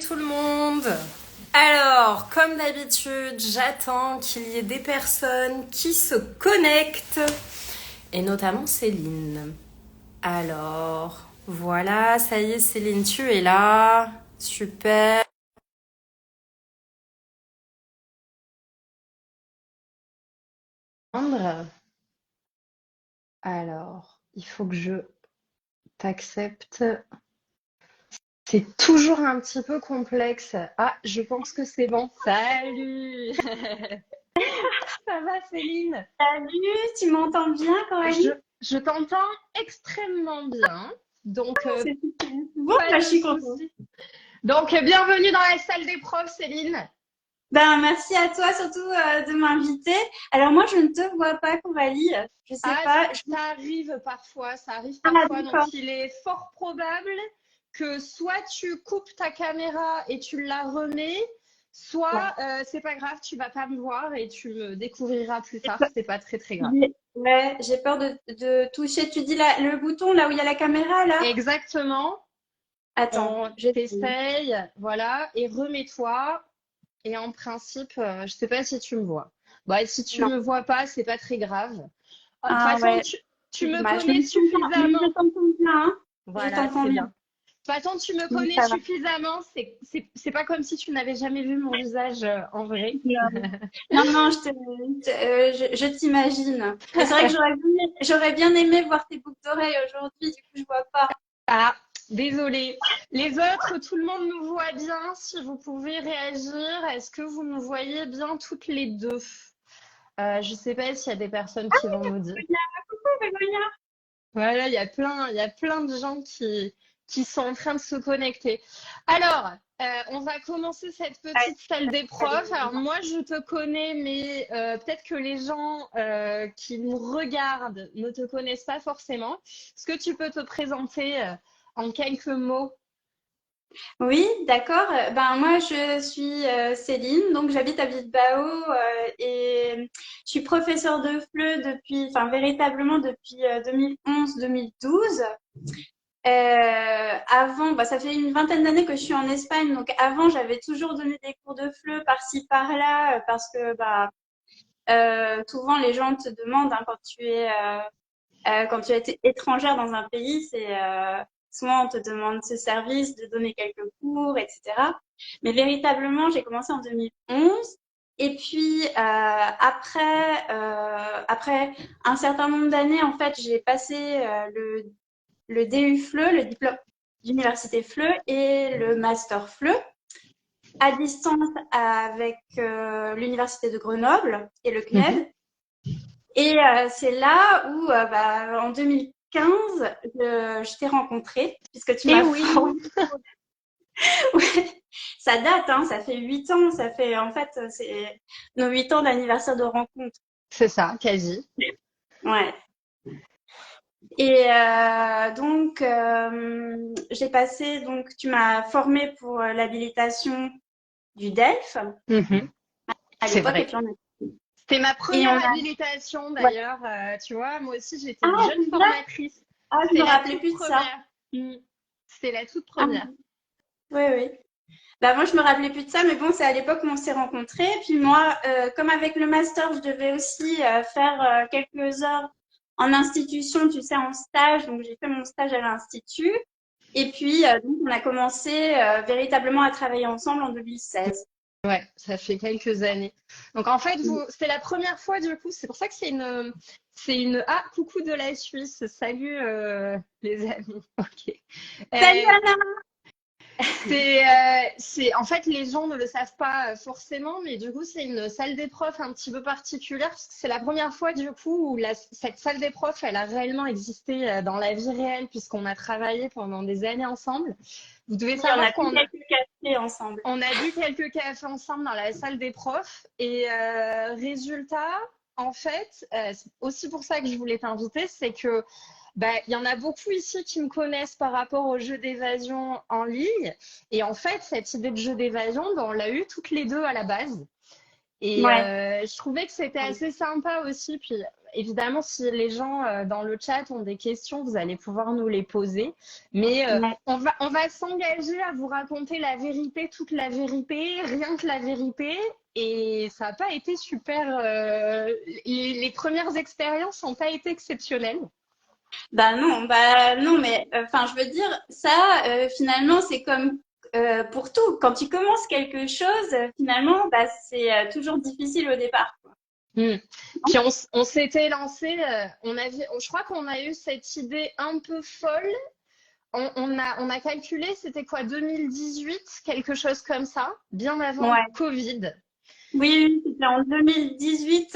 tout le monde! Alors, comme d'habitude, j'attends qu'il y ait des personnes qui se connectent, et notamment Céline. Alors, voilà, ça y est, Céline, tu es là. Super. Alors, il faut que je t'accepte. C'est toujours un petit peu complexe. Ah, je pense que c'est bon. Salut! Ça va, Céline? Salut, tu m'entends bien, Je, Coralie? je t'entends extrêmement bien. Donc, C'est super. Bon, pas bah, je de suis contente. souci. Donc, bienvenue dans la salle des profs, Céline. Ben, merci à toi surtout de m'inviter. Alors moi, je ne te vois pas, Coralie. Je sais Ah, pas. ça arrive parfois, ça arrive Ah, parfois. Donc, d'accord. il est fort probable que soit tu coupes ta caméra et tu la remets, Ouais. soit c'est pas grave, tu vas pas me voir et tu me découvriras plus J'ai tard. peur, C'est pas très très grave. ouais, j'ai peur de toucher. Tu dis le bouton là où il y a la caméra là? Exactement. Attends, On j'essaye. t'essaye, voilà, et remets-toi. Et en principe, je sais pas si tu me vois. Bah, si tu Non. me vois pas, c'est pas très grave. De toute Ah façon, ouais, tu c'est me dommage. connais Mais je suffisamment. t'entends bien, hein. Je Voilà, t'entends c'est bien. bien. De toute façon, tu me Oui, connais ça va. suffisamment. C'est pas comme si tu n'avais jamais vu mon visage en vrai. Non, non, je t'imagine. Mais c'est vrai que j'aurais bien aimé voir tes boucles d'oreilles aujourd'hui, du coup, je vois pas. Ah, désolée. Les autres, tout le monde nous voit bien. Si vous pouvez réagir, est-ce que vous nous voyez bien toutes les deux? Je sais pas s'il y a des personnes qui vont nous dire. Coucou, Bégonia. Voilà, il y a plein de gens qui sont en train de se connecter. Alors, on va commencer cette Ouais, petite salle des allez, profs. Alors, moi, je te connais, mais peut-être que les gens qui nous regardent ne te connaissent pas forcément. Est-ce que tu peux te présenter en quelques mots? oui, d'accord. Ben moi, je suis Céline, donc j'habite à Bilbao et je suis professeure de FLE depuis, enfin véritablement depuis 2011-2012. Avant, bah, ça fait une vingtaine d'années que je suis en Espagne, donc avant, j'avais toujours donné des cours de FLE par-ci par-là parce que bah souvent les gens te demandent hein, quand tu es étrangère dans un pays, c'est souvent on te demande ce service de donner quelques cours, etc. Mais véritablement, j'ai commencé en 2011. Et puis après un certain nombre d'années, en fait, j'ai passé le DU FLE, le diplôme d'université FLE et le master FLE à distance avec l'université de Grenoble et le Mhm. CNED. Et c'est là où, bah, en 2015, je t'ai rencontré, puisque tu Eh m'as oui, formé. Ouais, ça date, hein, ça fait 8 ans, ça fait en fait, c'est nos 8 ans d'anniversaire de rencontre. c'est ça, quasi. Ouais. Et donc, j'ai passé, donc tu m'as formé pour l'habilitation du DELF Mhm. à C'est l'époque, et vrai. puis C'était ma et on première a, habilitation ouais. d'ailleurs. Tu vois, moi aussi, j'étais une Ah, jeune déjà? formatrice. Ah, je C'était me la rappelais toute plus de ça. première. Mm. C'était la toute Ah, première. oui, oui. Bah moi je me rappelais plus de ça, mais bon c'est à l'époque où on s'est rencontrés. Puis moi, comme avec le master, je devais aussi faire quelques heures en institution, tu sais, en stage. Donc j'ai fait mon stage à l'institut. Et puis donc on a commencé véritablement à travailler ensemble en 2016. Ouais, ça fait quelques années. Donc en fait, c'est la première fois du coup. C'est pour ça que c'est une. Ah, coucou de la Suisse. Salut les amis. Ok. Salut Euh, Anna! En fait, les gens ne le savent pas forcément, mais du coup, c'est une salle des profs un petit peu particulière parce que c'est la première fois du coup où cette salle des profs, elle a réellement existé dans la vie réelle puisqu'on a travaillé pendant des années ensemble. Vous devez Oui, on a savoir pris quelques cafés ensemble. on a bu quelques cafés ensemble dans la salle des profs et résultat, en fait, c'est aussi pour ça que je voulais t'inviter, c'est que bah, il y en a beaucoup ici qui me connaissent par rapport au jeu d'évasion en ligne. Et en fait, cette idée de jeu d'évasion, ben, on l'a eu toutes les deux à la base. Et Ouais. je trouvais que c'était assez sympa aussi. Puis évidemment, si les gens dans le chat ont des questions, vous allez pouvoir nous les poser. Mais Ouais. on va s'engager à vous raconter la vérité, toute la vérité, rien que la vérité. Et ça n'a pas été super. Les premières expériences n'ont pas été exceptionnelles. Bah non, mais enfin, je veux dire, ça, finalement, c'est comme pour tout. Quand tu commences quelque chose, finalement, bah, c'est toujours difficile au départ. Hmm. Non. Puis on s'était lancé, je crois qu'on a eu cette idée un peu folle. On a calculé, c'était quoi, 2018, quelque chose comme ça, bien avant le Ouais. Covid. Oui, oui, c'était en 2018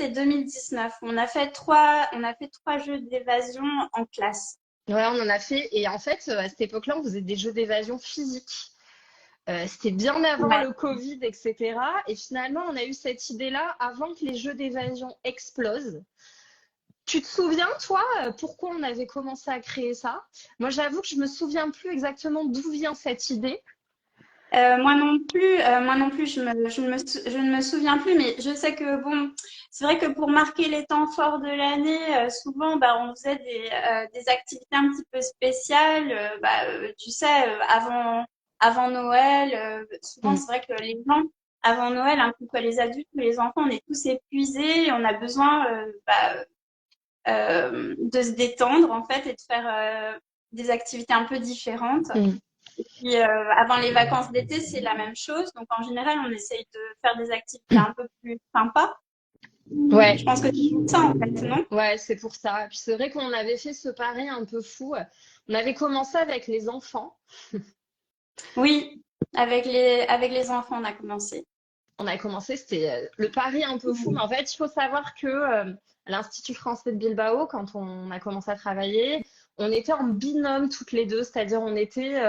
et 2019. On a fait trois jeux d'évasion en classe. Ouais, on en a fait. Et en fait, à cette époque-là, on faisait des jeux d'évasion physiques. C'était bien avant Ouais. le Covid, etc. Et finalement, on a eu cette idée-là avant que les jeux d'évasion explosent. Tu te souviens, toi, pourquoi on avait commencé à créer ça? Moi, j'avoue que je me souviens plus exactement d'où vient cette idée. Moi non plus, je ne me souviens plus, mais je sais que bon, c'est vrai que pour marquer les temps forts de l'année, souvent, bah, on faisait des activités un petit peu spéciales, tu sais, avant Noël, souvent, Mm. c'est vrai que les gens, avant Noël, un peu que les adultes, mais les enfants, on est tous épuisés, on a besoin, de se détendre, en fait, et de faire, des activités un peu différentes. Mm. Puis avant les vacances d'été, c'est la même chose. Donc en général, on essaye de faire des activités un peu plus sympas. Ouais, Je pense que c'est pour ça en fait, non? ouais, c'est pour ça. Puis c'est vrai qu'on avait fait ce pari un peu fou. On avait commencé avec les enfants. Oui, avec les enfants, on a commencé. On a commencé, c'était le pari un peu fou. Mais en fait, il faut savoir que à l'Institut français de Bilbao, quand on a commencé à travailler, on était en binôme toutes les deux. C'est-à-dire, on était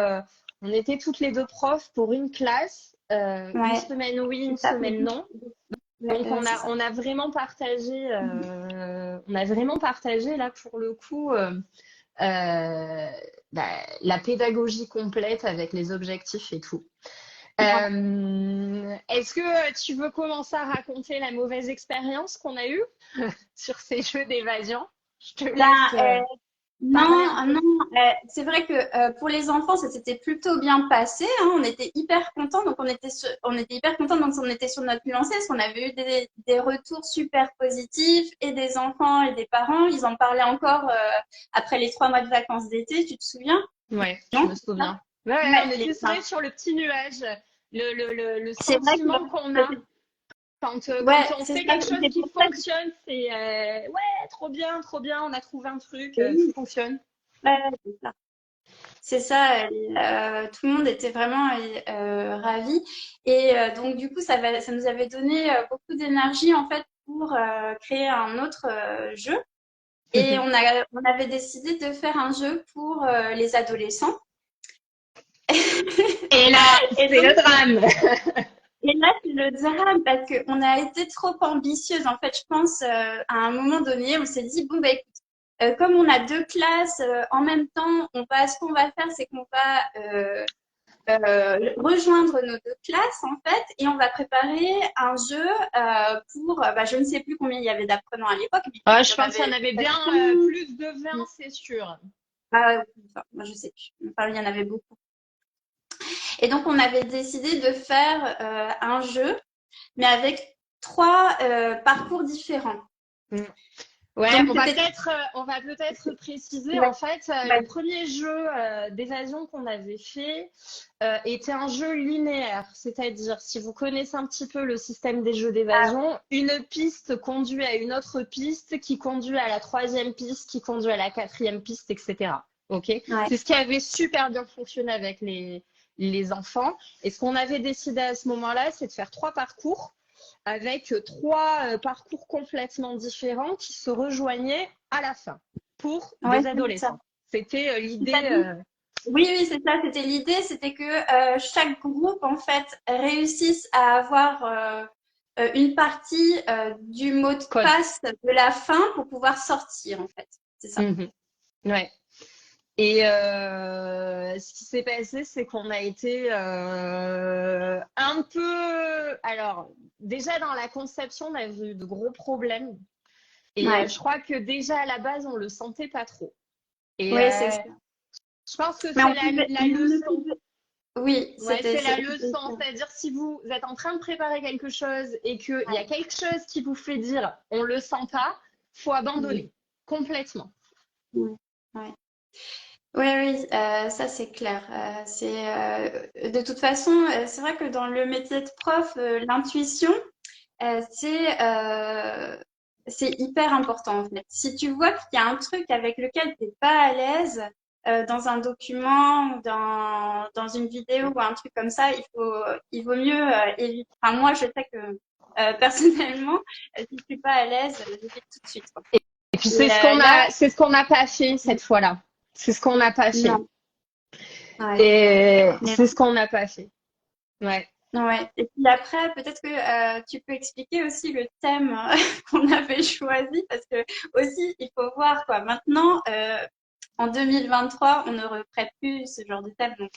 toutes les deux profs pour une classe, une Ouais, semaine oui, une c'est ça. semaine non. Ouais, Donc, on c'est a, ça. on a vraiment partagé, là pour le coup, la pédagogie complète avec les objectifs et tout. Ouais. Est-ce que tu veux commencer à raconter la mauvaise expérience qu'on a eue sur ces jeux d'évasion? Je te Ben, laisse parler un non, peu. non, c'est vrai que pour les enfants, ça s'était plutôt bien passé, hein. On était hyper contents, donc on était hyper contents, donc on était sur notre lancée, parce qu'on avait eu des retours super positifs, et des enfants et des parents, ils en parlaient encore après les 3 mois de vacances d'été, tu te souviens? Ouais, je me Non? souviens. Ouais, ouais, on Ouais, était enfin, serrés sur le petit nuage. Le c'est vrai que sentiment qu'on a quand ouais, on c'est fait ça, quelque chose c'est qui pour ça fonctionne, c'est ouais, trop bien, on a trouvé un truc, que tout oui, fonctionne. ouais, c'est ça. C'est ça, tout le monde était vraiment ravi. Et donc, du coup, ça nous avait donné beaucoup d'énergie, en fait, pour créer un autre jeu. Et on avait décidé de faire un jeu pour les adolescents. Et là, Et c'est le donc, drame. et là, c'est le drame parce qu'on a été trop ambitieuse. En fait, je pense, à un moment donné, on s'est dit, bon, bah, écoute, comme on a deux classes en même temps, ce qu'on va faire, c'est qu'on va rejoindre nos deux classes en fait et on va préparer un jeu pour, je ne sais plus combien il y avait d'apprenants à l'époque, mais Ouais, il je y en pense qu'il y en avait avait bien peut-être 15. plus de 20, c'est sûr. Enfin, moi je sais plus, enfin, il y en avait beaucoup. Et donc on avait décidé de faire un jeu, mais avec trois parcours différents. Mm. Ouais, Donc on va c'était peut-être on va peut-être préciser ouais, en fait le ouais, premier jeu d'évasion qu'on avait fait était un jeu linéaire, c'est-à-dire si vous connaissez un petit peu le système des jeux d'évasion, une piste conduit à une autre piste qui conduit à la troisième piste qui conduit à la quatrième piste, etc. Ok? ouais, C'est ce qui avait super bien fonctionné avec les enfants. Et ce qu'on avait décidé à ce moment-là, c'est de faire 3 parcours avec 3 parcours complètement différents qui se rejoignaient à la fin pour ouais, des c'est ça. adolescents. C'était l'idée. C'est-à-dire oui, oui, c'est ça. C'était l'idée, c'était que chaque groupe, en fait, réussisse à avoir une partie du mot de Code. passe de la fin pour pouvoir sortir, en fait. C'est ça. Mhm. Ouais. Et ce qui s'est passé, c'est qu'on a été un peu... Alors, déjà dans la conception, on a eu de gros problèmes. Et Ouais. je crois que déjà à la base, on le sentait pas trop. Et Oui, c'est ça. je pense que Mais c'est on pouvait, la mais on ne leçon. pouvait- Oui, Ouais, c'est la c'était leçon. ça. C'est-à-dire si vous êtes en train de préparer quelque chose et qu'il y a Ouais. quelque chose qui vous fait dire on le sent pas, faut Mm. abandonner complètement. Mm. Ouais. Oui, oui, ça c'est clair. De toute façon, c'est vrai que dans le métier de prof, l'intuition, euh, c'est euh, c'est hyper important en fait. Si tu vois qu'il y a un truc avec lequel tu n'es pas à l'aise dans un document ou dans une vidéo ou un truc comme ça, il vaut mieux éviter. Enfin, moi, je sais que personnellement, si je suis pas à l'aise, j'évite tout de suite, quoi. Et puis Et là, c'est ce qu'on n'a pas fait cette fois-là. C'est ce qu'on n'a pas fait. non, ouais. Et c'est ce qu'on n'a pas fait. Ouais. Ouais. Et puis après, peut-être que tu peux expliquer aussi le thème qu'on avait choisi, parce que aussi, il faut voir quoi. Maintenant, en 2023, on ne reprête plus ce genre de thème. Donc,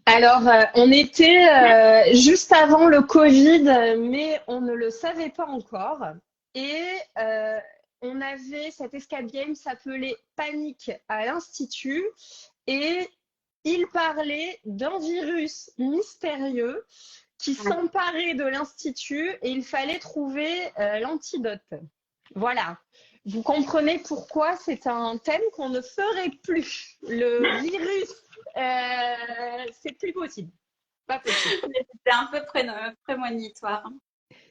Alors, on était juste avant le Covid, mais on ne le savait pas encore. Et on avait cet escape game s'appelait Panique à l'Institut. Et il parlait d'un virus mystérieux qui ouais. s'emparait de l'Institut et il fallait trouver l'antidote. Voilà. Vous comprenez pourquoi c'est un thème qu'on ne ferait plus. Le virus, c'est plus possible. Pas possible. C'était un peu prémonitoire, hein.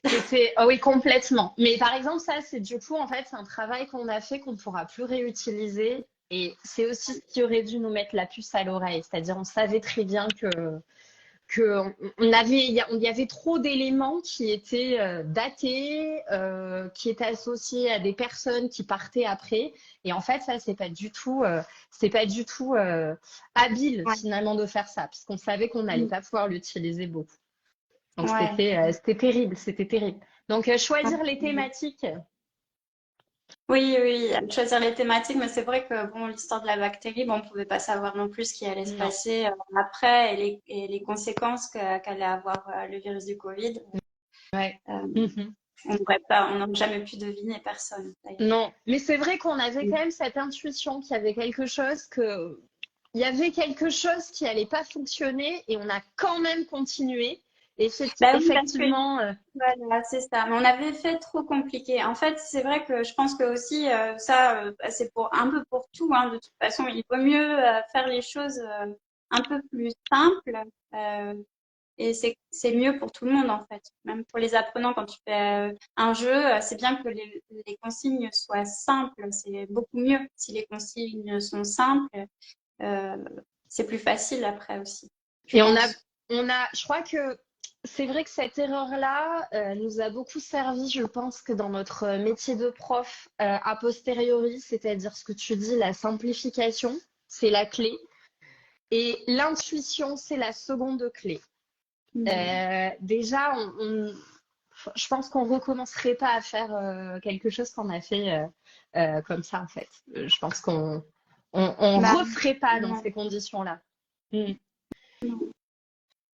C'était, oh oui, complètement. Mais par exemple, ça, c'est du coup, en fait, c'est un travail qu'on a fait qu'on ne pourra plus réutiliser. Et c'est aussi ce qui aurait dû nous mettre la puce à l'oreille. C'est-à-dire, on savait très bien que il y avait trop d'éléments qui étaient datés, qui étaient associés à des personnes qui partaient après. Et en fait, ça, c'est pas du tout habile Ouais. finalement de faire ça, puisqu'on savait qu'on n'allait Mm. pas pouvoir l'utiliser beaucoup. Donc Ouais. c'était terrible, c'était terrible. Donc choisir les Ouais. thématiques. Oui, oui, choisir les thématiques, mais c'est vrai que bon, l'histoire de la bactérie, bon, on pouvait pas savoir non plus ce qui allait se Non. passer après et les conséquences qu'allait avoir le virus du Covid. Ouais. Euh, Mhm. on n'aurait jamais pu deviner personne, d'ailleurs. Non, mais c'est vrai qu'on avait Mm. quand même cette intuition qu'il y avait quelque chose il y avait quelque chose qui allait pas fonctionner et on a quand même continué. Et Bah oui, parce que effectivement, voilà, c'est ça. Mais on avait fait trop compliqué. En fait, c'est vrai que je pense que aussi ça, c'est pour un peu pour tout, hein. De toute façon, il vaut mieux faire les choses un peu plus simples. euh, Et c'est mieux pour tout le monde, en fait. Même pour les apprenants, quand tu fais un jeu, c'est bien que les consignes soient simples. C'est beaucoup mieux si les consignes sont simples. euh, c'est plus facile après aussi, je et pense. je crois que c'est vrai que cette erreur-là nous a beaucoup servi, je pense, que dans notre métier de prof a posteriori, c'est-à-dire ce que tu dis, la simplification, c'est la clé. Et l'intuition, c'est la seconde clé. Mhm. Déjà, je pense qu'on recommencerait pas à faire quelque chose qu'on a fait comme ça, en fait. Je pense qu'on Bah, referait pas dans non, ces conditions-là. Mm. non.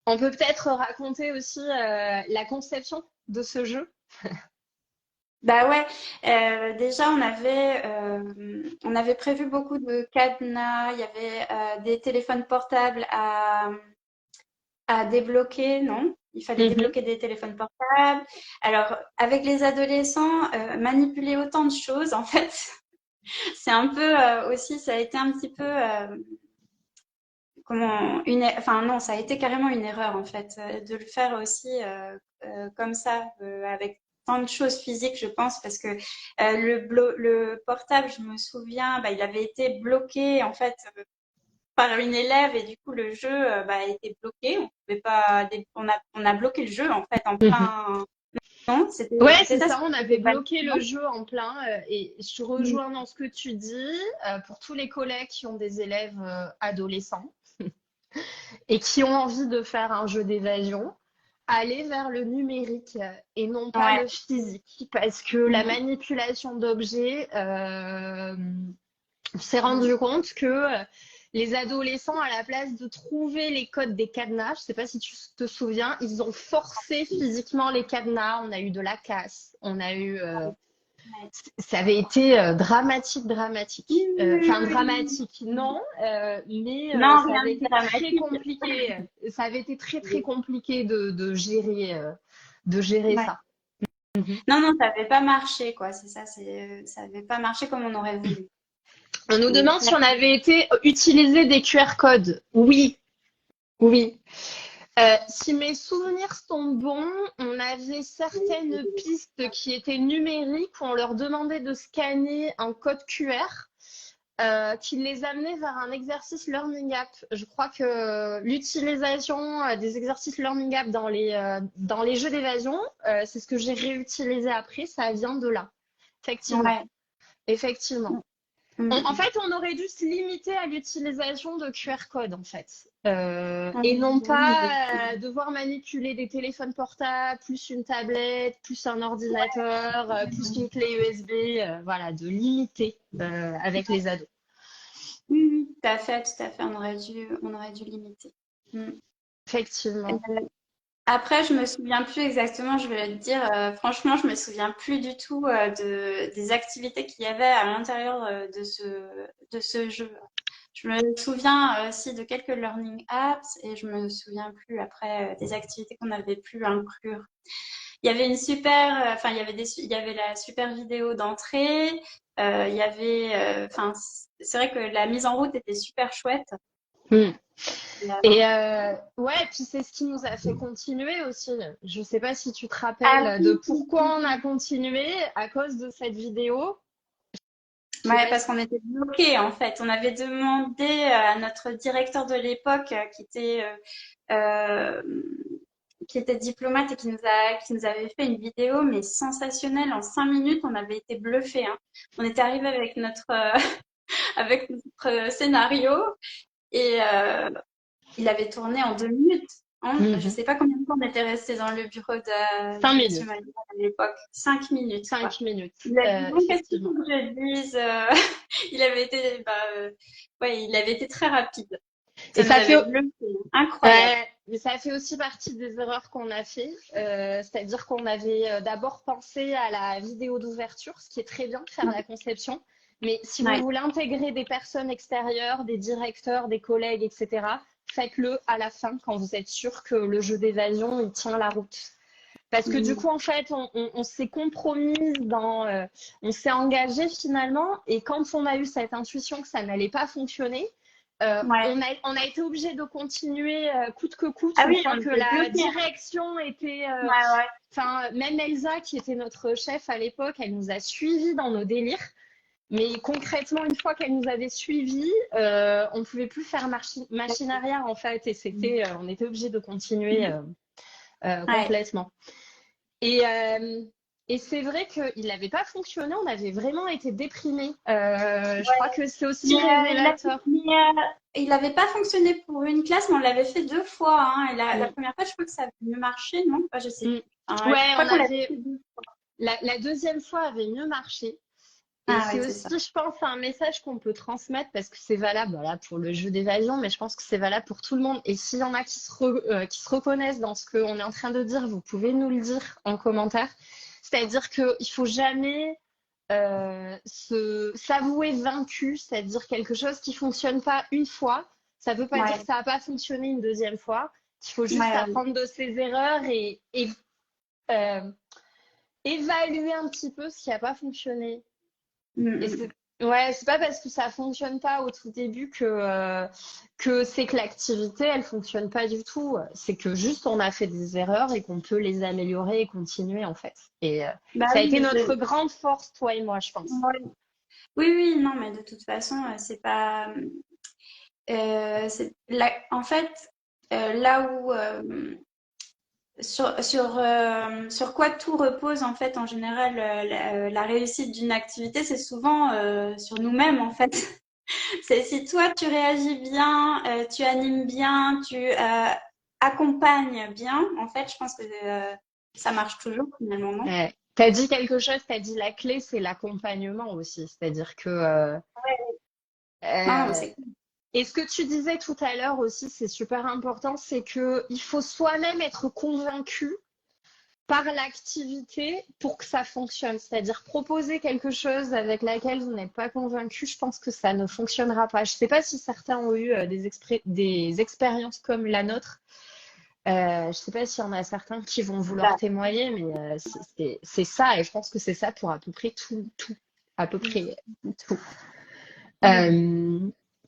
On peut peut-être raconter aussi la conception de ce jeu. Bah ouais, déjà on avait prévu beaucoup de cadenas, il y avait des téléphones portables à débloquer, non? Il fallait Mhm. débloquer des téléphones portables. Alors, avec les adolescents, manipuler autant de choses, en fait, c'est un peu aussi, ça a été un petit peu, enfin non, ça a été carrément une erreur, en fait, de le faire aussi comme ça, avec tant de choses physiques, je pense, parce que le portable, je me souviens, bah, il avait été bloqué, en fait, par une élève et du coup le jeu bah, a été bloqué. On pouvait pas, on a bloqué le jeu en fait en Mhm. plein. Non, Ouais, c'était c'est ça, ça, on avait c'était pas bloqué le non. jeu en plein et je Mm. rejoins dans ce que tu dis pour tous les collègues qui ont des élèves adolescents et qui ont envie de faire un jeu d'évasion, aller vers le numérique et non pas Ouais. le physique parce que la Mm. manipulation d'objets, on s'est Mm. rendu compte que les adolescents, à la place de trouver les codes des cadenas, je sais pas si tu te souviens, ils ont forcé physiquement les cadenas. On a eu de la casse, on a eu, Ouais. ça avait été dramatique, dramatique. Oui, oui, Enfin, oui, oui. dramatique, non, mais Non, ça rien avait de été très dramatique. compliqué. Ça avait été très, très compliqué de gérer Ouais. ça. Mhm. Non, non, ça n'avait pas marché, quoi. C'est ça, ça n'avait pas marché comme on aurait voulu. On nous Donc, demande si on avait été utiliser des QR codes. Oui, oui. Si mes souvenirs sont bons, on avait certaines pistes qui étaient numériques où on leur demandait de scanner un code QR qui les amenait vers un exercice Learning App. Je crois que l'utilisation des exercices Learning App dans les jeux d'évasion, c'est ce que j'ai réutilisé après, ça vient de là. Effectivement, ouais. effectivement. En Mm. fait, on aurait dû se limiter à l'utilisation de QR codes, en fait. Et Mm. non Oui, pas devoir manipuler des téléphones portables, plus une tablette, plus un ordinateur, plus une clé USB, voilà, de limiter avec les ados. oui, oui, tout à fait, tout à fait. On aurait dû limiter. Mm. Effectivement. Euh, Après, je me souviens plus exactement, je vais te dire, franchement, je me souviens plus du tout des activités qu'il y avait à l'intérieur de ce jeu. Je me souviens aussi de quelques learning apps et je me souviens plus après des activités qu'on avait pu inclure. Il y avait une super, enfin, il y avait la super vidéo d'entrée. Il y avait, enfin, c'est vrai que la mise en route était super chouette. Hmm. Euh, Et ouais, puis c'est ce qui nous a fait continuer aussi. Je sais pas si tu te Ah rappelles de oui, oui, pourquoi on a continué à cause de cette vidéo. Je sais ouais, pas parce si... qu'on était bloqués en fait. On avait demandé à notre directeur de l'époque, euh, qui était diplomate et qui nous avait fait une vidéo, mais sensationnelle. En 5 minutes, on avait été bluffés, hein. On était arrivé avec avec notre scénario et il avait tourné en 2 minutes. Hein. Je Mhm. sais pas combien de temps on était resté dans le bureau Cinq de Monsieur minutes. Maillard à l'époque. 5 minutes, quoi. 5 minutes, Il a dit, bon, qu'est-ce qu'il faut effectivement. que je dise? Il avait été, ouais, il avait été très rapide. Et Ça nous ça fait, avait bluffé. Incroyable. mais ça fait aussi partie des erreurs qu'on a fait. C'est-à-dire qu'on avait d'abord pensé à la vidéo d'ouverture, ce qui est très bien de faire la conception. Mais si vous Ouais, voulez intégrer des personnes extérieures, des directeurs, des collègues, etc., faites-le à la fin quand vous êtes sûr que le jeu d'évasion, il tient la route. Parce que du mm, coup, en fait, on s'est compromise on s'est engagé finalement, et quand on a eu cette intuition que ça n'allait pas fonctionner, ouais. on a été obligé de continuer coûte que coûte, Ah une oui, fois on que était la bloqués. direction était, Ouais, ouais. enfin, même Elsa, qui était notre chef à l'époque, elle nous a suivis dans nos délires. Mais concrètement, une fois qu'elle nous avait suivis, on pouvait plus faire machine arrière en fait, et on était obligé de continuer Ouais. complètement. Et, euh, et c'est vrai qu'il n'avait pas fonctionné, on avait vraiment été déprimés. Je crois que c'est aussi Mais, révélateur. il avait pas fonctionné pour une classe, mais on l'avait fait 2 fois. Hein. Et la Mm. première fois, je crois que ça avait mieux marché, non? Je sais Mm. plus. Enfin, je Ouais, crois on qu'on l'avait avait. fait 2 fois. La deuxième fois avait mieux marché. Et Ah c'est oui, c'est ça. aussi, je pense, un message qu'on peut transmettre parce que c'est valable voilà, pour le jeu d'évasion, mais je pense que c'est valable pour tout le monde. Et s'il y en a qui se reconnaissent dans ce qu'on est en train de dire, vous pouvez nous le dire en commentaire. C'est-à-dire qu'il ne faut jamais s'avouer vaincu, c'est-à-dire quelque chose qui ne fonctionne pas une fois. Ça ne veut pas dire que Ouais, ça n'a pas fonctionné une deuxième fois. Il faut juste ouais, ouais. apprendre de ses erreurs et euh, évaluer un petit peu ce qui n'a pas fonctionné. Mm, Et mm. ouais, c'est pas parce que ça fonctionne pas au tout début que c'est que l'activité, elle fonctionne pas du tout. C'est que juste on a fait des erreurs et qu'on peut les améliorer et continuer en fait. Et Bah ça a été oui, notre grande force, toi et moi, je pense. ouais. Oui, oui, non, mais de toute façon, c'est pas. En fait, là où sur quoi tout repose en fait en général la réussite d'une activité, c'est souvent sur nous-mêmes en fait. C'est si toi tu réagis bien, tu animes bien, tu accompagnes bien, en fait, je pense que ça marche toujours finalement, non? Ouais. T'as dit quelque chose, t'as dit la clé, c'est l'accompagnement aussi. C'est-à-dire que Non, euh, c'est cool. Et ce que tu disais tout à l'heure aussi, c'est super important, c'est qu'il faut soi-même être convaincu par l'activité pour que ça fonctionne. C'est-à-dire proposer quelque chose avec laquelle vous n'êtes pas convaincu, je pense que ça ne fonctionnera pas. Je ne sais pas si certains ont eu des expériences comme la nôtre. Je ne sais pas s'il y en a certains qui vont vouloir témoigner, mais c'est ça. Et je pense que c'est ça pour à peu près tout. À peu près tout.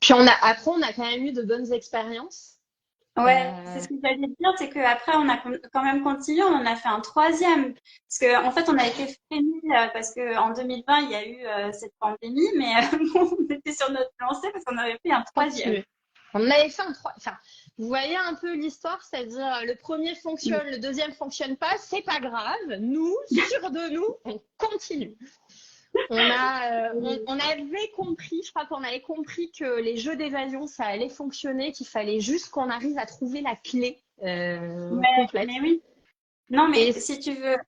Puis après, on a quand même eu de bonnes expériences. Ouais, c'est ce que j'allais dire, c'est qu'après, on a quand même continué, on en a fait un troisième. Parce qu'en fait, on a été freinés parce qu'en 2020, il y a eu cette pandémie, mais bon, on était sur notre lancée parce qu'on avait fait un troisième. On avait fait un troisième. Enfin, vous voyez un peu l'histoire, c'est-à-dire le premier fonctionne, le deuxième fonctionne pas, c'est pas grave. Nous, sûrs de nous, on continue. On avait compris, je crois qu'on avait compris que les jeux d'évasion, ça allait fonctionner, qu'il fallait juste qu'on arrive à trouver la clé complète. Mais oui. Non, mais si tu veux,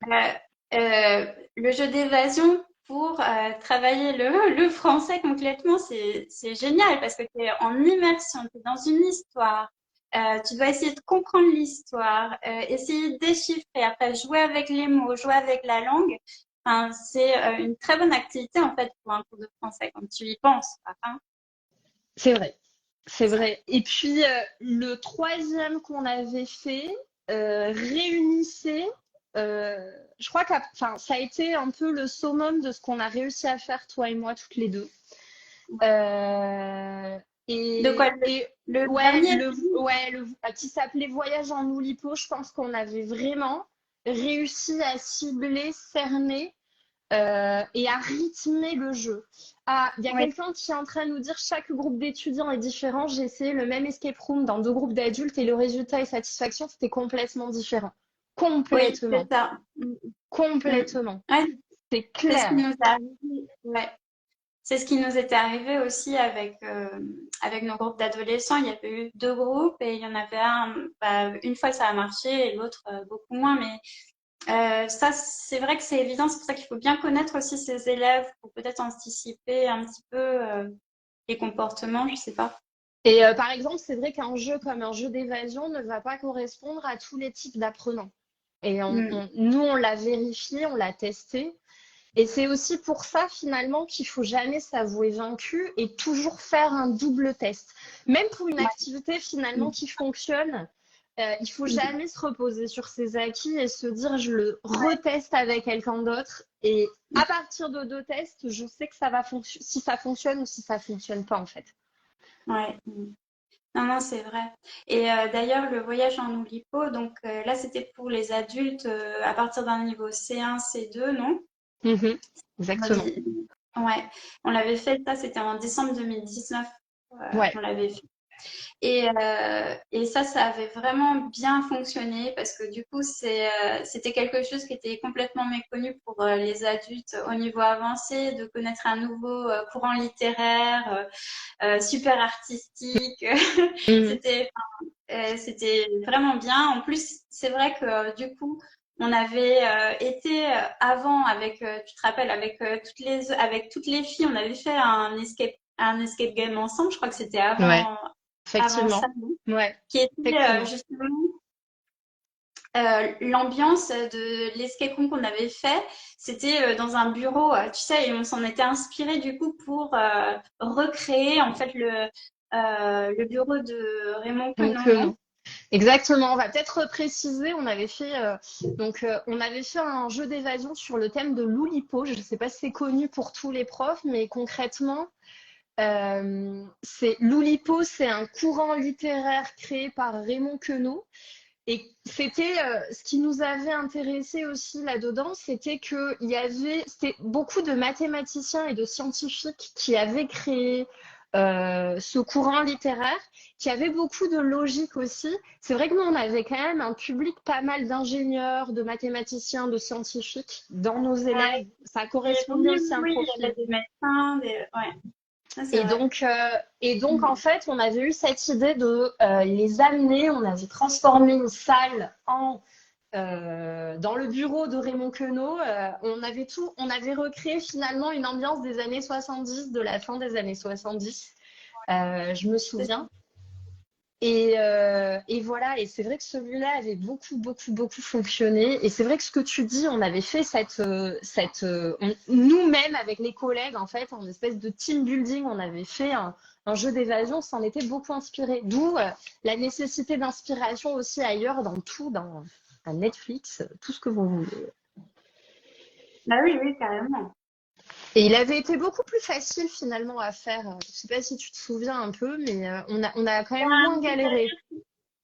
le jeu d'évasion pour travailler le français complètement, c'est génial parce que tu es en immersion, tu es dans une histoire. Tu dois essayer de comprendre l'histoire, essayer de déchiffrer, après jouer avec les mots, jouer avec la langue. Enfin, c'est une très bonne activité en fait pour un cours de français quand tu y penses. Hein. C'est vrai, c'est vrai. Et puis le troisième qu'on avait fait réunissait, je crois que ça a été un peu le summum de ce qu'on a réussi à faire toi et moi toutes les deux. De quoi qui s'appelait Voyage en Oulipo, je pense qu'on avait vraiment réussi à cibler, cerner et à rythmer le jeu. Ah, il y a quelqu'un qui est en train de nous dire chaque groupe d'étudiants est différent. J'ai essayé le même escape room dans 2 groupes d'adultes et le résultat et satisfaction, c'était complètement différent. Complètement. Oui, c'est ça. Complètement. Ouais, c'est clair. C'est ce qui nous est arrivé. Ouais. C'est ce qui nous était arrivé aussi avec nos groupes d'adolescents. Il y avait eu 2 groupes et il y en avait un, une fois ça a marché et l'autre beaucoup moins. Mais ça, c'est vrai que c'est évident. C'est pour ça qu'il faut bien connaître aussi ses élèves pour peut-être anticiper un petit peu les comportements, je sais pas. Et par exemple, c'est vrai qu'un jeu comme un jeu d'évasion ne va pas correspondre à tous les types d'apprenants. Et nous, on l'a vérifié, on l'a testé. Et c'est aussi pour ça, finalement, qu'il faut jamais s'avouer vaincu et toujours faire un double test. Même pour une activité, finalement, qui fonctionne, il faut jamais se reposer sur ses acquis et se dire, je le reteste avec quelqu'un d'autre. Et à partir de 2 tests, je sais que ça va fonctionner, si ça fonctionne ou si ça fonctionne pas, en fait. Ouais. Non, c'est vrai. Et d'ailleurs, le voyage en Oulipo, donc là, c'était pour les adultes à partir d'un niveau C1, C2, non? Exactement. Ouais, on l'avait fait, ça, c'était en décembre 2019. On l'avait fait. Et ça avait vraiment bien fonctionné parce que du coup, c'était quelque chose qui était complètement méconnu pour les adultes au niveau avancé, de connaître un nouveau courant littéraire super artistique. C'était vraiment bien. En plus, c'est vrai que du coup, on avait été avant avec, tu te rappelles, avec toutes les filles, on avait fait un escape game ensemble. Je crois que c'était avant effectivement. ça, qui était justement l'ambiance de l'escape room qu'on avait fait. C'était dans un bureau, tu sais, et on s'en était inspiré du coup pour recréer en fait le bureau de Raymond Queneau. Exactement, on va peut-être préciser, on avait fait un jeu d'évasion sur le thème de l'Oulipo. Je ne sais pas si c'est connu pour tous les profs, mais concrètement, l'Oulipo, c'est un courant littéraire créé par Raymond Queneau. Et c'était ce qui nous avait intéressé aussi là-dedans, c'était c'était beaucoup de mathématiciens et de scientifiques qui avaient créé ce courant littéraire, qui avait beaucoup de logique aussi. C'est vrai que nous, on avait quand même un public pas mal d'ingénieurs, de mathématiciens, de scientifiques dans nos élèves. Ça correspondait aussi à un profil. Il y avait des médecins, Et donc, en fait, on avait eu cette idée de les amener. On avait transformé une salle dans le bureau de Raymond Queneau. On avait recréé finalement une ambiance des années 70, de la fin des années 70. je me C'est ça. souviens. Et voilà, et c'est vrai que celui-là avait beaucoup, beaucoup, beaucoup fonctionné. Et c'est vrai que ce que tu dis, on avait fait nous-mêmes avec les collègues, en fait, en espèce de team building, on avait fait un jeu d'évasion, on s'en était beaucoup inspiré. D'où la nécessité d'inspiration aussi ailleurs, dans tout, dans Netflix, tout ce que vous voulez. Bah oui, oui, carrément. Et il avait été beaucoup plus facile finalement à faire. Je sais pas si tu te souviens un peu, mais on a quand même moins galéré.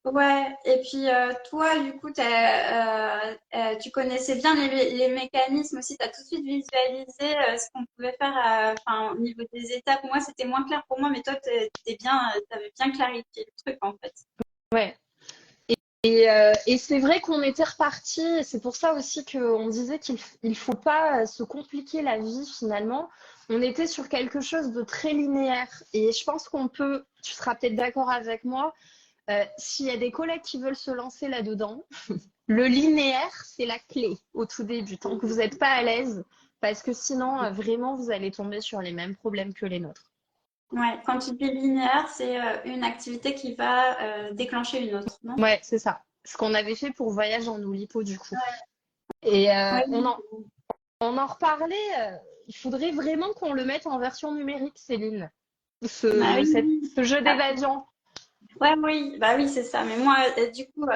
Ouais, et puis toi, du coup, tu connaissais bien les mécanismes aussi, tu as tout de suite visualisé ce qu'on pouvait faire enfin, au niveau des étapes. Moi, c'était moins clair pour moi, mais toi, t'avais bien clarifié le truc, en fait. Ouais. Et c'est vrai qu'on était reparti, et c'est pour ça aussi qu'on disait qu'il faut pas se compliquer la vie finalement. On était sur quelque chose de très linéaire. Et je pense qu'on peut, tu seras peut-être d'accord avec moi, s'il y a des collègues qui veulent se lancer là-dedans, le linéaire, c'est la clé au tout début, tant que vous n'êtes pas à l'aise, parce que sinon, vraiment, vous allez tomber sur les mêmes problèmes que les nôtres. Ouais, quand tu dis linéaire, c'est une activité qui va déclencher une autre, non? Ouais, c'est ça. Ce qu'on avait fait pour Voyage en Oulipo, du coup. Et Ouais, on en reparlait. Il faudrait vraiment qu'on le mette en version numérique, Céline, bah ce, cette- oui. ce jeu Ah, d'évasion. ouais, oui, bah oui, c'est ça. Mais moi, du coup,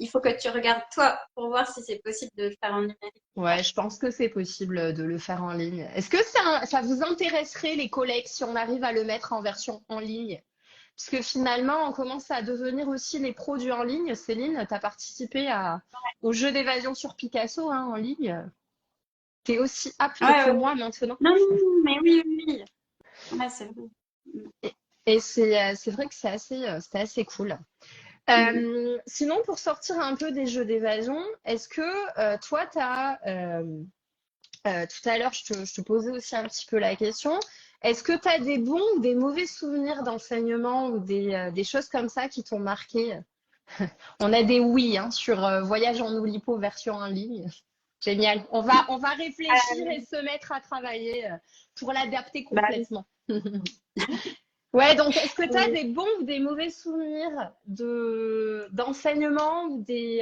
il faut que tu regardes toi pour voir si c'est possible de le faire en numérique ou Ouais, pas. je pense que c'est possible de le faire en ligne. Est-ce que ça vous intéresserait, les collègues, si on arrive à le mettre en version en ligne? Parce que finalement, on commence à devenir aussi les pros du en ligne. Céline, tu as participé au jeu d'évasion sur Picasso, hein, en ligne. Tu es aussi apte Ouais, que ouais. moi maintenant. Non, non, mais oui, oui, oui. Ouais, c'est vrai. Et c'est vrai que c'était assez cool. Mm. Sinon, pour sortir un peu des jeux d'évasion, est-ce que toi, tu as, tout à l'heure, je te posais aussi un petit peu la question, est-ce que tu as des bons ou des mauvais souvenirs d'enseignement ou des choses comme ça qui t'ont marqué? On a des oui hein, sur Voyage en Oulipo version en ligne. Génial. On va réfléchir et se mettre à travailler pour l'adapter Bah, complètement. Ouais, donc est-ce que tu as oui. des bons ou des mauvais souvenirs d'enseignement ou des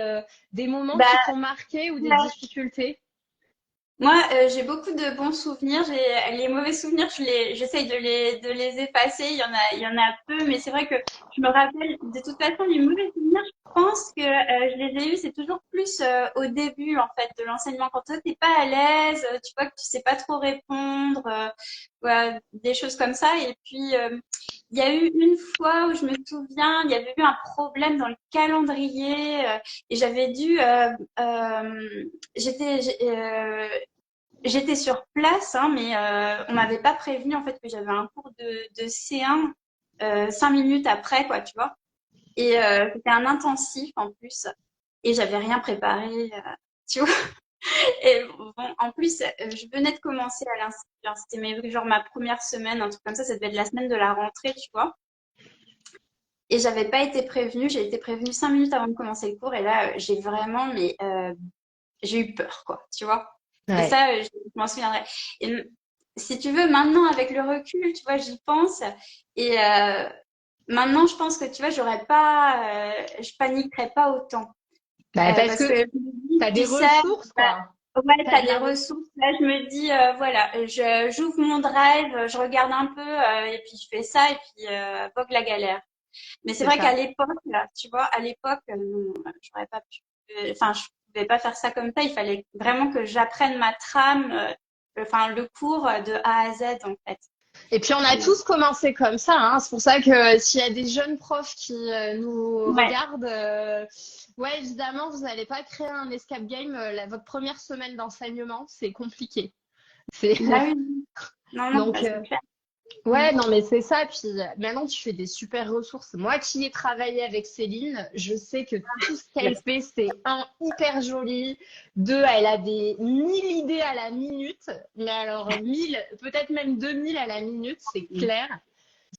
moments qui Bah, t'ont marqué ou des ouais. difficultés? Moi, j'ai beaucoup de bons souvenirs. Les mauvais souvenirs, j'essaye de les effacer. Il y en a peu, mais c'est vrai que je me rappelle, de toute façon, les mauvais souvenirs, je pense que je les ai eus, c'est toujours plus au début, en fait, de l'enseignement. Quand toi, t'es pas à l'aise, tu vois que tu sais pas trop répondre, voilà, des choses comme ça. Et puis, il y a eu une fois où je me souviens, il y avait eu un problème dans le calendrier et j'avais dû j'étais j'étais sur place, hein, mais on m'avait pas prévenu en fait que j'avais un cours de C1 5 minutes après, quoi, tu vois. Et c'était un intensif en plus, et j'avais rien préparé, tu vois. Et bon, en plus, je venais de commencer à l'institut, hein, c'était genre ma première semaine, un truc comme ça devait être la semaine de la rentrée, tu vois. Et j'avais pas été prévenue, j'ai été prévenue 5 minutes avant de commencer le cours, et là, j'ai vraiment, mais j'ai eu peur, quoi, tu vois. Et Ouais. ça, je m'en souviendrai. Et si tu veux, maintenant, avec le recul, tu vois, j'y pense. Et maintenant, je pense que, tu vois, je paniquerais pas autant. Bah, parce Parce que que je me tu dis, as tu des sais, ressources, quoi. ouais, Tu as t'as de des la ressource. ressources. Là, je me dis, voilà, j'ouvre mon drive, je regarde un peu, et puis je fais ça, et puis, vogue la galère. Mais c'est C'est vrai qu'à ça. l'époque, là, tu vois, à l'époque, non, j'aurais pas pu. Enfin, je pouvais pas faire ça comme ça. Il fallait vraiment que j'apprenne ma trame, enfin, le cours de A à Z, en fait. Et puis on a Donc, tous commencé comme ça, hein. C'est pour ça que s'il y a des jeunes profs qui nous ouais. regardent, ouais, évidemment, vous n'allez pas créer un escape game votre première semaine d'enseignement, c'est compliqué. C'est Bah oui. Non, non, donc bah, c'est clair. Mm. ouais, non, mais c'est ça. Puis maintenant, tu fais des super ressources. Moi qui ai travaillé avec Céline, je sais que tout ce qu'elle Yes. fait, c'est un, hyper joli. Deux, elle a des 1000 idées à la minute. Mais alors, 1000, peut-être même 2000 à la minute, c'est clair.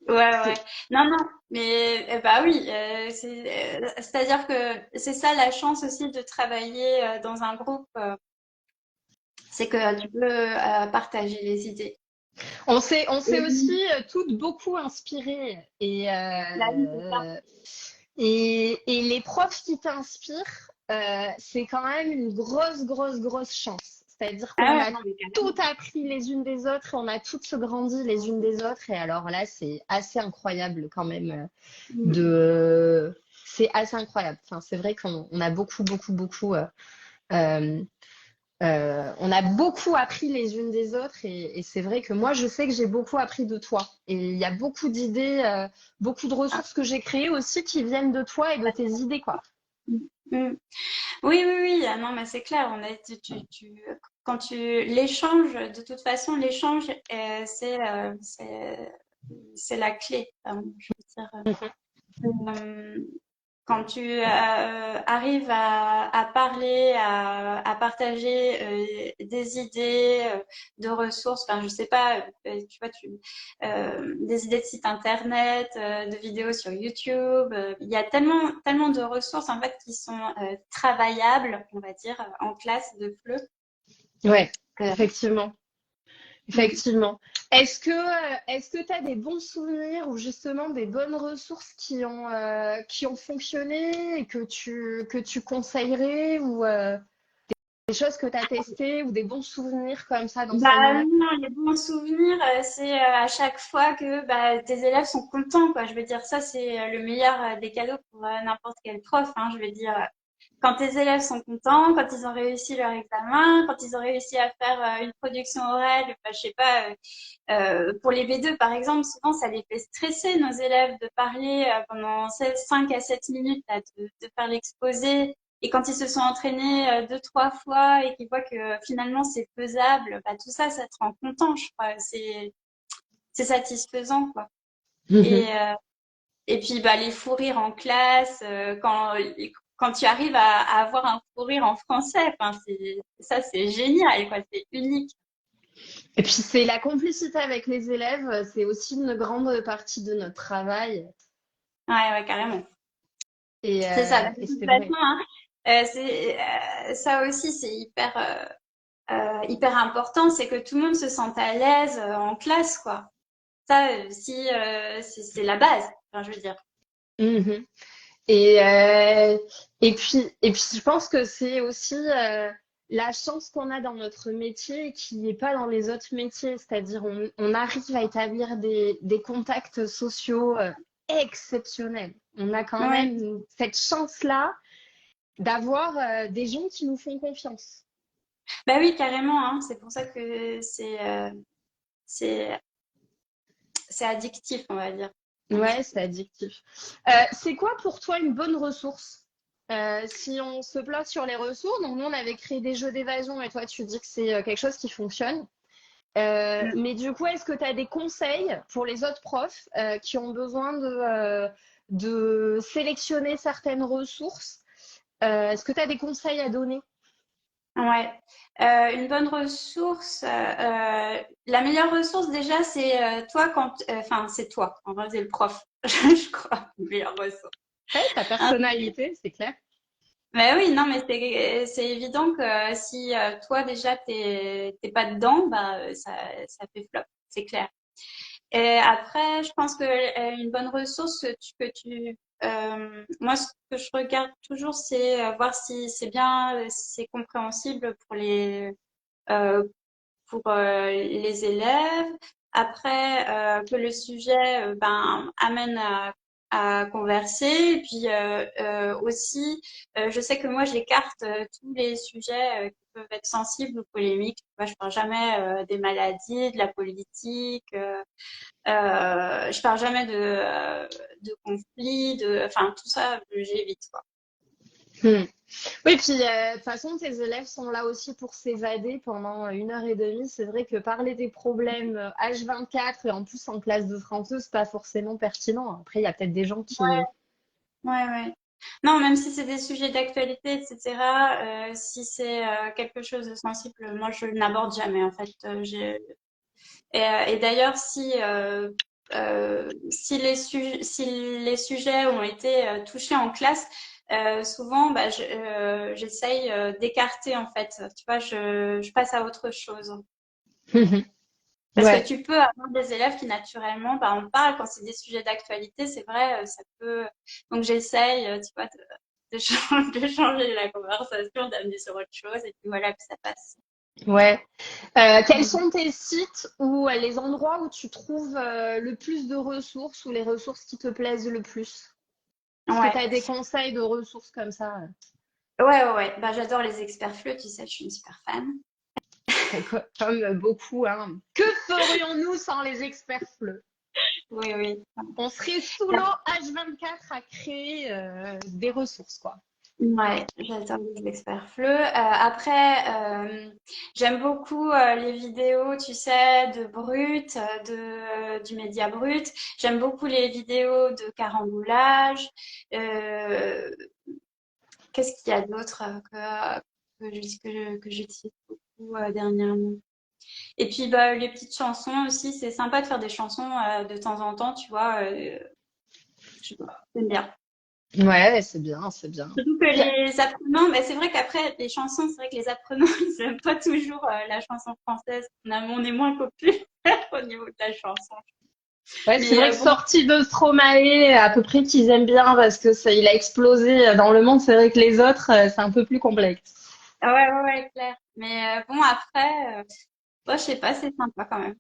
Ouais, ouais. C'est Non, non, mais bah oui, c'est-à-dire que c'est ça la chance aussi de travailler dans un groupe, c'est que tu peux partager les idées. On s'est Et aussi toutes beaucoup inspirées la vie, c'est ça. et les profs qui t'inspirent, c'est quand même une grosse, grosse, grosse chance. C'est-à-dire Ah qu'on ouais, a non, mais carrément. toutes appris les unes des autres et on a toutes se grandi les unes des autres. Et alors là, c'est assez incroyable quand même Mm. de... C'est assez incroyable. Enfin, c'est vrai qu'on a beaucoup, beaucoup, beaucoup... euh, on a beaucoup appris les unes des autres et c'est vrai que moi, je sais que j'ai beaucoup appris de toi. Et il y a beaucoup d'idées, beaucoup de Ah, ressources que j'ai créées aussi qui viennent de toi et de tes idées, quoi. mm. Mm. Oui, oui, oui. Ah non, mais c'est clair. Quand tu l'échange, de toute façon, l'échange, c'est la clé. Je veux dire. Euh, Quand tu arrives à parler, à partager des idées, de ressources, enfin, je sais pas, tu vois, des idées de sites internet, de vidéos sur YouTube, il y a tellement, tellement de ressources en fait qui sont travaillables, on va dire, en classe de FLE. Ouais, Que, effectivement. mm. Effectivement. Est-ce que tu as des bons souvenirs ou justement des bonnes ressources qui ont fonctionné et que tu conseillerais ou des choses que tu as testées ou des bons souvenirs comme ça Bah d'enseignement? non, les bons souvenirs, c'est à chaque fois que bah, tes élèves sont contents, quoi. Je veux dire, ça, c'est le meilleur des cadeaux pour n'importe quel prof, hein. Je veux dire, quand tes élèves sont contents, quand ils ont réussi leur examen, quand ils ont réussi à faire une production orale, bah, je sais pas, pour les B2, par exemple, souvent, ça les fait stresser, nos élèves, de parler pendant 5 à 7 minutes, là, de faire l'exposé. Et quand ils se sont entraînés deux, trois fois et qu'ils voient que finalement c'est faisable, bah, tout ça, ça te rend content, je crois. C'est satisfaisant, quoi. Et, euh, et puis, bah, les fous rires en classe, quand tu arrives à avoir un fou rire en français, enfin, ça, c'est génial, quoi. C'est unique. Et puis c'est la complicité avec les élèves, c'est aussi une grande partie de notre travail Ouais, ouais, carrément. C'est ça. De et toute c'est façon, vrai. hein, ça aussi, c'est hyper important, c'est que tout le monde se sente à l'aise en classe, quoi. Ça, si, c'est la base, enfin, je veux dire. Mhm. Et, euh, et puis, je pense que c'est aussi la chance qu'on a dans notre métier qui n'est pas dans les autres métiers. C'est-à-dire, on arrive à établir des contacts sociaux exceptionnels. On a quand Ouais. même cette chance-là d'avoir des gens qui nous font confiance. Bah oui, carrément, hein. C'est pour ça que c'est, c'est addictif, on va dire, un petit Ouais, peu. c'est addictif. C'est quoi pour toi une bonne ressource? Si on se place sur les ressources, donc nous on avait créé des jeux d'évasion et toi tu dis que c'est quelque chose qui fonctionne. Mm. Mais du coup, est-ce que tu as des conseils pour les autres profs qui ont besoin de sélectionner certaines ressources? Est-ce que tu as des conseils à donner? Ouais. Une bonne ressource, la meilleure ressource déjà, c'est toi enfin, c'est toi. En vrai, c'est le prof, je crois, la meilleure ressource. Ouais, ta Hein. personnalité, c'est clair. Mais oui, non, mais c'est évident que si toi déjà t'es pas dedans, bah ça fait flop, c'est clair. Et après, je pense que une bonne ressource moi ce que je regarde toujours, c'est voir si c'est bien, si c'est compréhensible euh, pour les élèves. Après, que le sujet ben, amène à converser. Et puis aussi, je sais que moi, j'écarte tous les sujets qui peuvent être sensibles ou polémiques. Moi, je parle jamais des maladies, de la politique. Je parle jamais de conflits, enfin tout ça, j'évite quoi. Hmm. Oui, puis de toute façon, tes élèves sont là aussi pour s'évader pendant 1 heure et demie. C'est vrai que parler des problèmes H24 et en plus en classe de français, c'est pas forcément pertinent. Après, il y a peut-être des gens qui. Ouais, ouais. Non, même si c'est des sujets d'actualité, etc., si c'est quelque chose de sensible, moi je n'aborde jamais en fait. Et d'ailleurs, si les sujets ont été touchés en classe, souvent bah, j'essaye d'écarter en fait. Tu vois, je passe à autre chose. Parce Ouais. que tu peux avoir des élèves qui naturellement en parlent quand c'est des sujets d'actualité, c'est vrai, ça peut. Donc j'essaye, tu vois, de changer la conversation, d'amener sur autre chose, et puis voilà, que ça passe. Ouais. Quels sont tes sites ou les endroits où tu trouves le plus de ressources ou les ressources qui te plaisent le plus? Est-ce que tu Ouais. as des conseils de ressources comme ça? Ouais. Bah, j'adore les experts FLE, tu sais, je suis une super fan. Comme beaucoup, hein. Que ferions-nous sans les experts FLE? Oui. On serait sous l'eau H24 à créer des ressources, quoi. Ouais, j'adore les experts FLE. Après, j'aime beaucoup les vidéos, tu sais, de Brut, du Média Brut. J'aime beaucoup les vidéos de carambolage. Euh, Qu'est-ce qu'il y a d'autre que j'utilise beaucoup dernièrement? Et puis, bah, les petites chansons aussi, c'est sympa de faire des chansons de temps en temps, tu vois. Je sais pas, j'aime bien. Ouais, c'est bien, c'est bien. Surtout que les apprenants, mais c'est vrai qu'après, les chansons, c'est vrai que les apprenants, ils n'aiment pas toujours la chanson française. On est moins populaire au niveau de la chanson. Ouais, c'est Mais vrai que bon, sorti de Stromae, à peu près qu'ils aiment bien parce que ça, il a explosé dans le monde. C'est vrai que les autres, c'est un peu plus complexe. ouais, clair. Mais bon, après, je sais pas, c'est sympa quand même.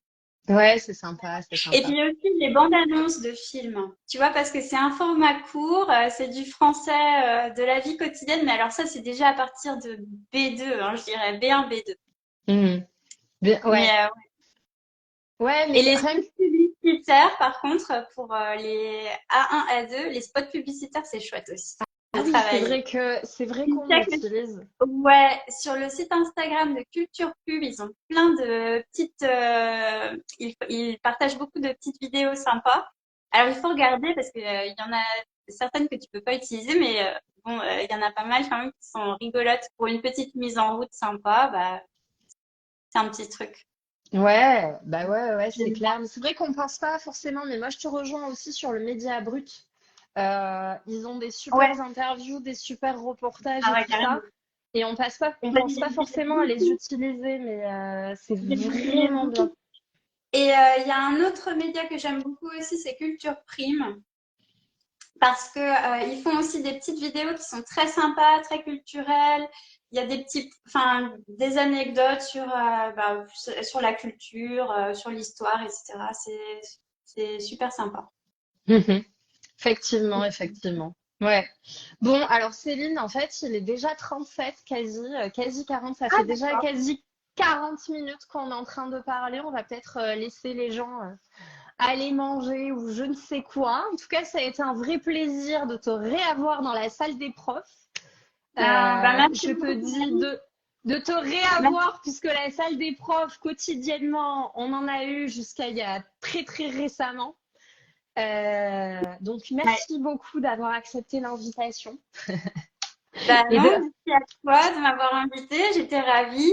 Ouais, c'est sympa, c'est Et sympa. puis aussi les bandes annonces de films. Tu vois, parce que c'est un format court, c'est du français de la vie quotidienne. Mais alors ça, c'est déjà à partir de B2, hein, je dirais B1, B2. Mhm. Mais Ouais, ouais, et mais les rien spots que... publicitaires, par contre, pour les A1, A2, les spots publicitaires, c'est chouette aussi Ah de oui, c'est travailler. vrai que c'est vrai Ils qu'on checkent l'utilise. Ouais, sur le site Instagram de Culture Pub, ils ont plein de petites. Ils partagent beaucoup de petites vidéos sympas. Alors, il faut regarder parce que il y en a certaines que tu peux pas utiliser, mais bon, il y en a pas mal quand même qui sont rigolotes pour une petite mise en route sympa. Bah, c'est un petit truc. Ouais, bah ouais, c'est J'aime bien. clair. Mais c'est vrai qu'on pense pas forcément, mais moi je te rejoins aussi sur le média brut. Ils ont des Ouais, super interviews, des super reportages ah et ouais, tout carrément. ça. Et on Bah, pense pas forcément à les utiliser, mais c'est j'aime vraiment bien. beaucoup. Et il y a un autre média que j'aime beaucoup aussi, c'est Culture Prime. Parce que ils font aussi des petites vidéos qui sont très sympas, très culturelles. Il y a des anecdotes sur la culture, sur l'histoire, etc. C'est super sympa. Mhm. Effectivement, effectivement. Ouais. Bon, alors Céline, en fait, il est déjà 37, quasi 40. Ça Ah, fait déjà d'accord. quasi 40 minutes qu'on est en train de parler. On va peut-être laisser les gens aller manger ou je ne sais quoi. En tout cas, ça a été un vrai plaisir de te réavoir dans la salle des profs. Merci Je te beaucoup, dis Marie. de te Merci. réavoir puisque la salle des profs, quotidiennement, on en a eu jusqu'à il y a très très récemment. Donc, Ouais. merci beaucoup d'avoir accepté l'invitation. Et Non, de, merci à toi de m'avoir invitée. J'étais ravie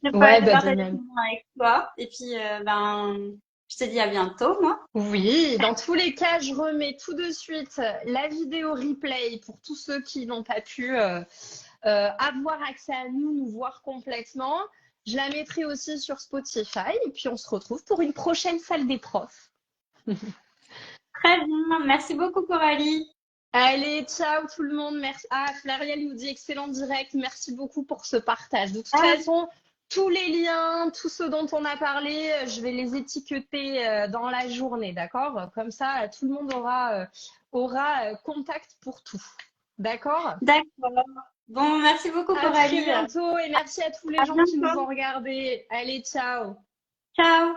ouais, de bah de partager ce même. moment avec toi. Et puis, je te dis à bientôt, moi. Oui, dans tous les cas, je remets tout de suite la vidéo replay pour tous ceux qui n'ont pas pu avoir accès à nous, nous voir complètement. Je la mettrai aussi sur Spotify et puis on se retrouve pour une prochaine salle des profs. Très bien. Merci beaucoup, Coralie. Allez, ciao tout le monde. Merci. Ah, Flariel nous dit excellent direct. Merci beaucoup pour ce partage. De toute Ah, façon, tous les liens, tous ceux dont on a parlé, je vais les étiqueter dans la journée, d'accord? Comme ça, tout le monde aura contact pour tout. D'accord? d'accord. Bon, merci beaucoup, À très Coralie. bientôt et merci à tous les À gens qui nous ont bientôt. regardés. Allez, ciao. Ciao.